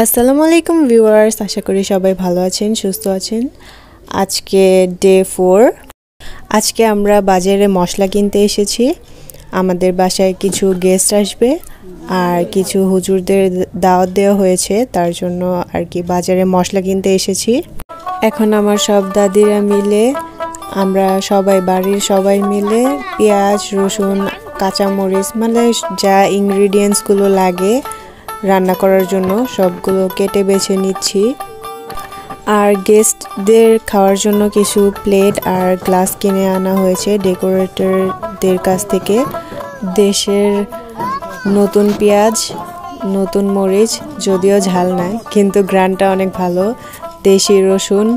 আসসালামু আলাইকুম ভিউয়ার্স, আশা করি সবাই ভালো আছেন, সুস্থ আছেন। আজকে ডে 4। আজকে আমরা বাজারে মশলা কিনতে এসেছি। আমাদের বাসায় কিছু গেস্ট আসবে আর কিছু হুজুরদের দাওয়াত দেওয়া হয়েছে, তার জন্য আর কি বাজারে মশলা কিনতে এসেছি। এখন আমার সব দাদিরা মিলে আমরা সবাই বাড়ির সবাই মিলে পেঁয়াজ, রসুন, কাঁচামরিচ মানে যা ইনগ্রিডিয়েন্টসগুলো লাগে রান্না করার জন্য সবগুলো কেটে বেছে নিচ্ছি। আর গেস্টদের খাওয়ার জন্য কিছু প্লেট আর গ্লাস কিনে আনা হয়েছে ডেকোরেটরদের কাছ থেকে। দেশের নতুন পেঁয়াজ, নতুন মরিচ, যদিও ঝাল নাই কিন্তু গ্রানটা অনেক ভালো, দেশি রসুন,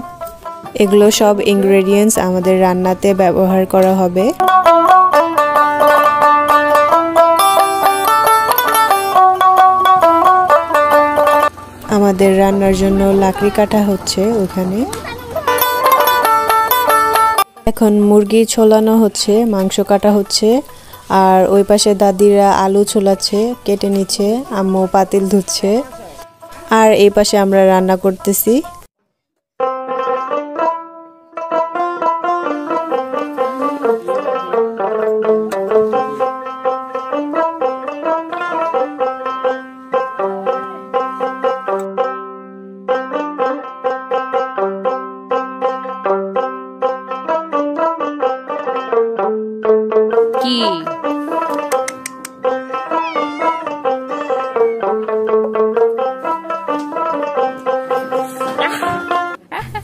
এগুলো সব ইনগ্রেডিয়েন্টস আমাদের রান্নাতে ব্যবহার করা হবে। আমাদের রান্নার জন্য লাকড়ি কাটা হচ্ছে ওখানে। এখন মুরগি ছোলানো হচ্ছে, মাংস কাটা হচ্ছে, আর ওই পাশে দাদিরা আলু ছোলাচ্ছে, কেটে নিচ্ছে, আম্মু পাতিল ধুচ্ছে, আর এই পাশে আমরা রান্না করতেছি।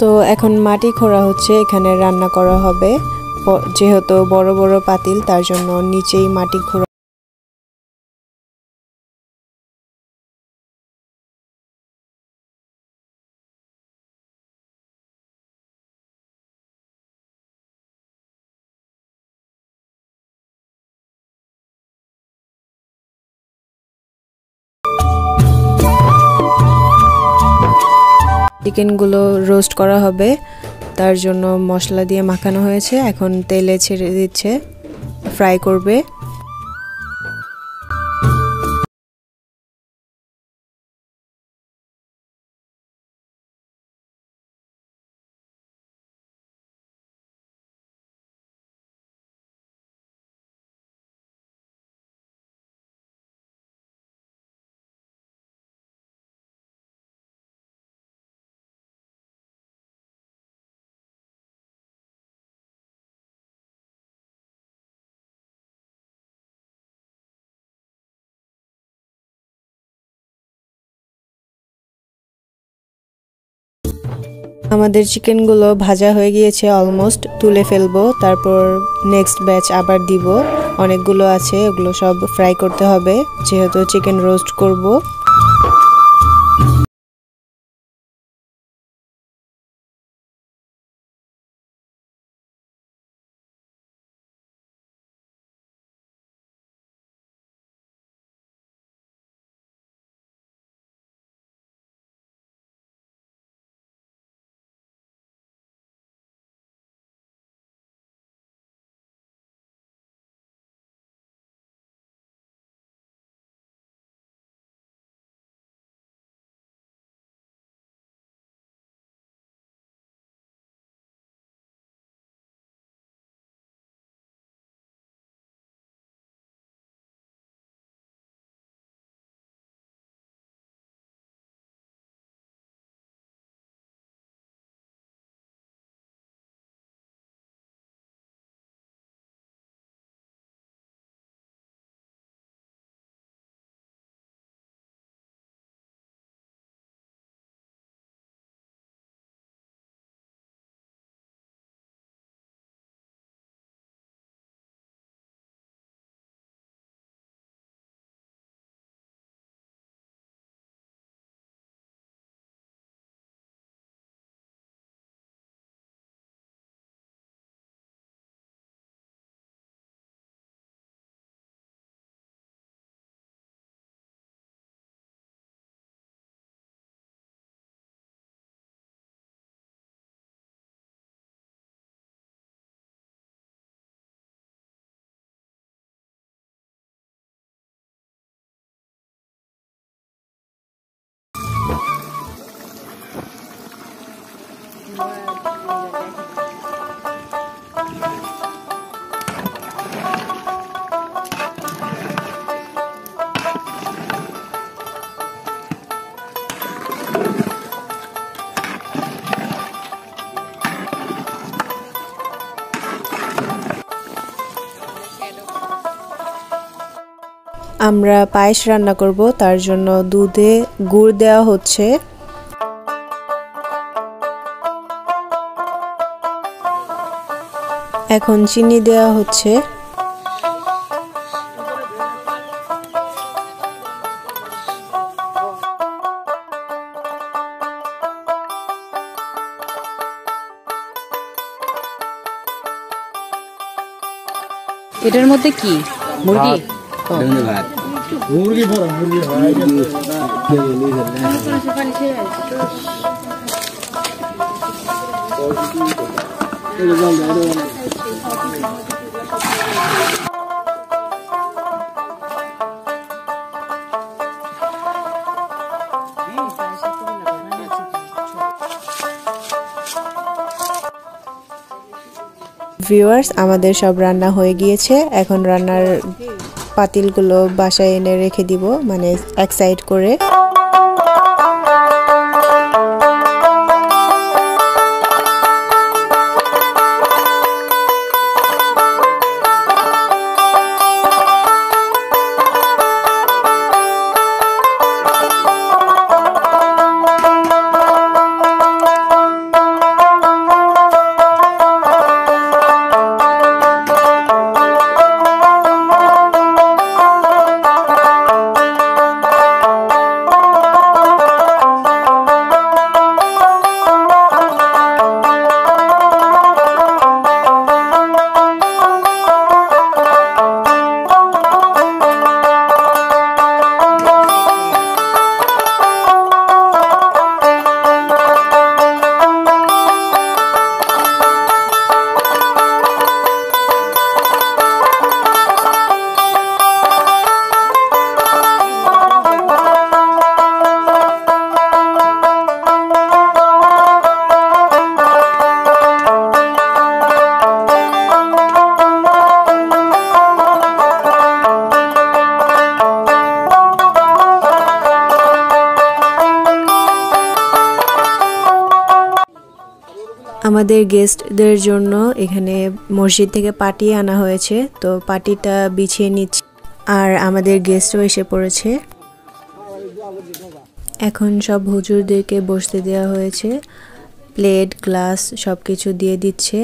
তো এখন মাটি খোঁড়া হচ্ছে, এখানে রান্না করা হবে। যেহেতু বড় বড় পাতিল, তার জন্য নিচেই মাটি খোঁড়া। চিকেনগুলো রোস্ট করা হবে, তার জন্য মশলা দিয়ে মাখানো হয়েছে, এখন তেলে ছেড়ে দিচ্ছে, ফ্রাই করবে। আমাদের চিকেনগুলো ভাজা হয়ে গিয়েছে, অলমোস্ট তুলে ফেলবো, তারপর নেক্সট ব্যাচ আবার দিব। অনেকগুলো আছে, ওগুলো সব ফ্রাই করতে হবে যেহেতু চিকেন রোস্ট করব। আমরা পায়েস রান্না করব, তার জন্য দুধে গুড় দেওয়া হচ্ছে। এখন চিনি দেওয়া হচ্ছে। এটার মধ্যে কি মুরগি? ভাত মুরগি ভরা মুরগি ভিউয়ার্স, আমাদের সব রান্না হয়ে গিয়েছে। এখন রান্নার পাতিলগুলো বাসায় এনে রেখে দিব, মানে এক সাইড করে। আমাদের গেস্টদের জন্য এখানে মসজিদ থেকে পাটি আনা হয়েছে, তো পাটিটা বিছিয়ে নিচ্ছি। আর আমাদের গেস্টও এসে পড়েছে। এখন সব হুজুরদেরকে বসতে দেওয়া হয়েছে, প্লেট গ্লাস সব কিছু দিয়ে দিচ্ছে।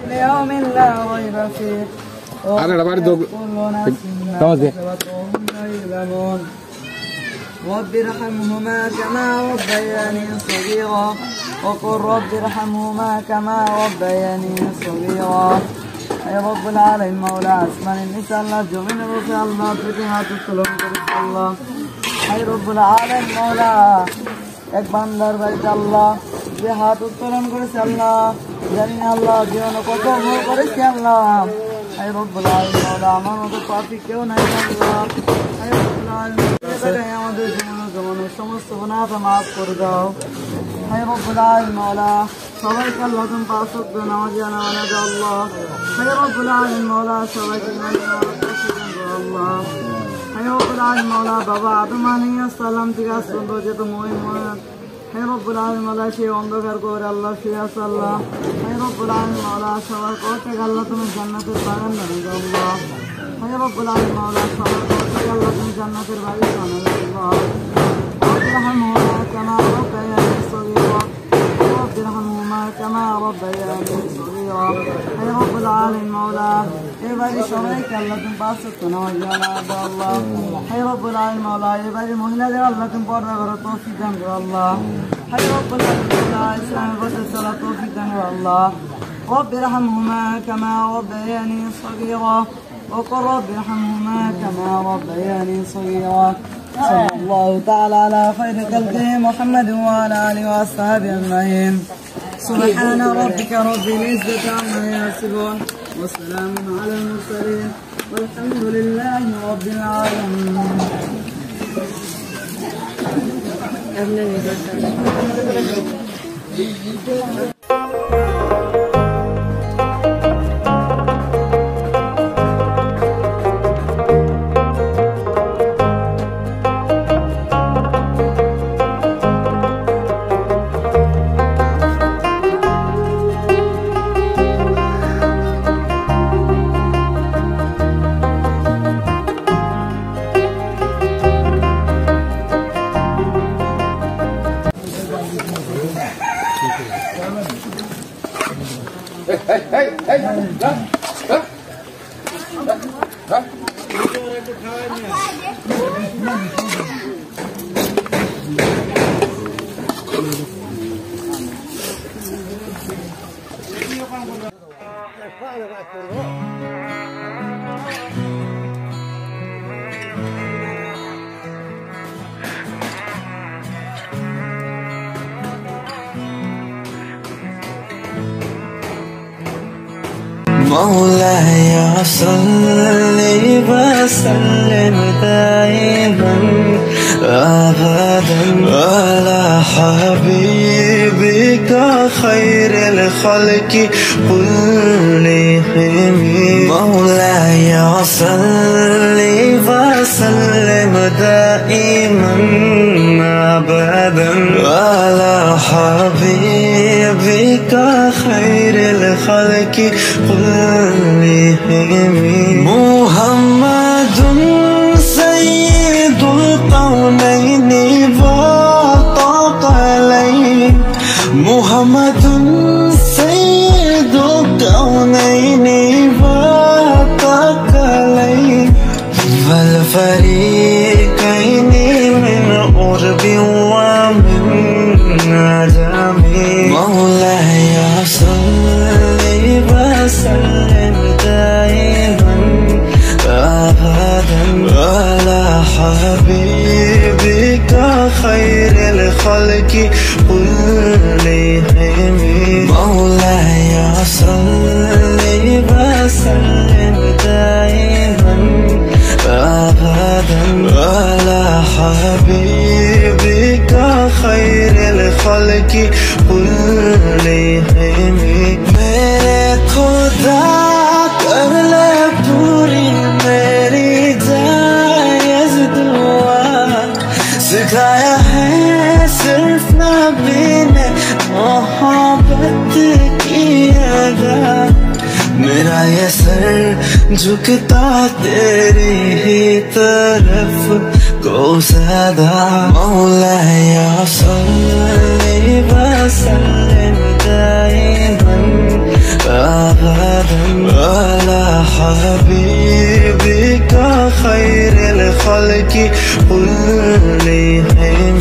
ليوم لا ريب فيه رب ارحمهما كما ربياني صغيرا وقل رب ارحمهما كما ربياني صغيرا اي رب العالمين مولى اسمان النساء الله جميل رفع الله فتحات السلام করছে আল্লাহ اي رب العالمين مولى এক বান্দার বাড়িতে আল্লাহ যে হাত উত্তোলন করেছে আল্লাহ, জানি না আল্লাহ জীবন কত ভোগ করেছে আল্লাহ। আই রব্বুল আলামিন মওলা, আমার মতো পাপী কেউ নাই আল্লাহ। আই রব্বুল আলামিন আমাদের জীবনের সমস্ত গুনাহ মাফ করে দাও। আই রব্বুল আলামিন মওলা, সবাইকে আল্লাহ তুমি পাঁচ ওয়াক্ত নামাজি বানানো দাও আল্লাহ। আই রব্বুল আলামিন মওলা, সবাইকে আল্লাহ। আই রব্বুল আলামিন মওলা, বাবা আদম আলাইহিস সালাম থেকে আজ পর্যন্ত যত মুমিন হে রব্বুল আলামিন মাওলা সেই অন্ধকার কবরে আল্লাহ শুয়ে আছে আল্লাহ হে রব্বুল আলামিন মাওলা সবার কবর থেকে আল্লাহ তুমি জান্নাতের বাগান বানিয়ে দাও আল্লাহ হে রব্বুল আলামিন মাওলা সবার কবর থেকে আল্লাহ তুমি জান্নাতের বাগান বানিয়ে দাও আল্লাহ رب ارحمهما كما ربياني صغيرا رب ارحمهما كما ربياني صغيرا يا رب العالمين مولا এবারে সবাইকে আল্লাহ তুমি পাঁচ ওয়াক্ত নামাজ দাও আল্লাহ হে রব্বুল আলামিন মাওলা এবারে মহিলাদের আল্লাহ তুমি পর্দা করো তৌফিক দান করো আল্লাহ হে রব্বুল আলামিন ইসলামের পথে চলা তৌফিক দান করো আল্লাহ رب ارحمهما كما ربياني صغيرا وقل رب ارحمهما كما ربياني صغيرا صلى الله تعالى على خير خلقه محمد وعلى اله واصحابه اجمعين سبحان ربك رب العزه عما يصفون وسلام على المرسلين والحمد لله رب العالمين مولاي صل وسلم دائما أبدا على حبيبك خير الخلق كلهم مولاي صل وسلم دائما أبدا على حبيبك خير الخلق كلهم محمد سيد القونين والثقلين محمد سيد الكونين والثقلين والفريقين من قرب ومن عجم مولاي صل وسلم دائما أبدا على حبيبك خير الخلق كلهم مولاي صل وسلم دائما أبدا على حبيبك خير الخلق كلهم मेरे खुदा कर ले पूरी मेरी जायज़ दुआ सिखाया है सिर्फ नबी ने मोहब्बत की अदा मेरा ये सर झुकता तेरी ही तरफ को सदा मौलाय सल्ली वसल्लिम दाइमन अबदन अला हबीबिका खैरिल खल्क़ि कुल्लिहिम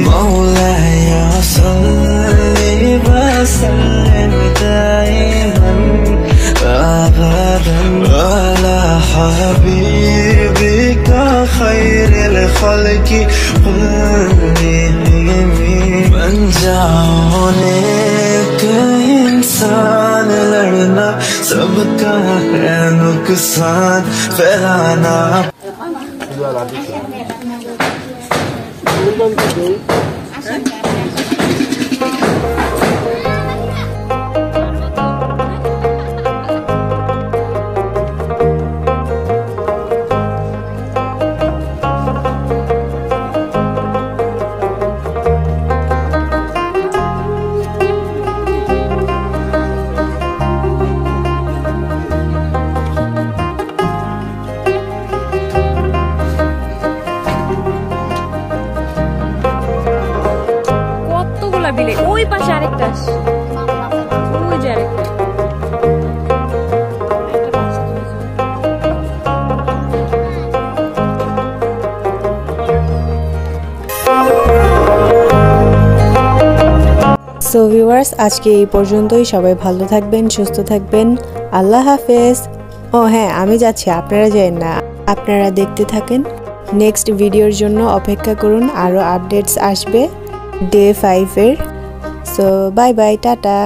मौलाय सल्ली वसल्लिम दाइमन أبدا على حبيبك خير الخلق كلهم बन जाओ नेक इंसान लड़ना सबका है नुकसान फैलाना মিলে ওই পাশে আরেকটা ওই যে আরেকটা সো ভিউয়ার্স, আজকে এই পর্যন্তই। সবাই ভালো থাকবেন, সুস্থ থাকবেন। আল্লাহ হাফেজ। ও হ্যাঁ, আমি যাচ্ছি, আপনারা যাবেন না, আপনারা দেখতে থাকেন। নেক্সট ভিডিওর জন্য অপেক্ষা করুন, আরও আপডেটস আসবে ডে 5 এর। So bye bye, tata.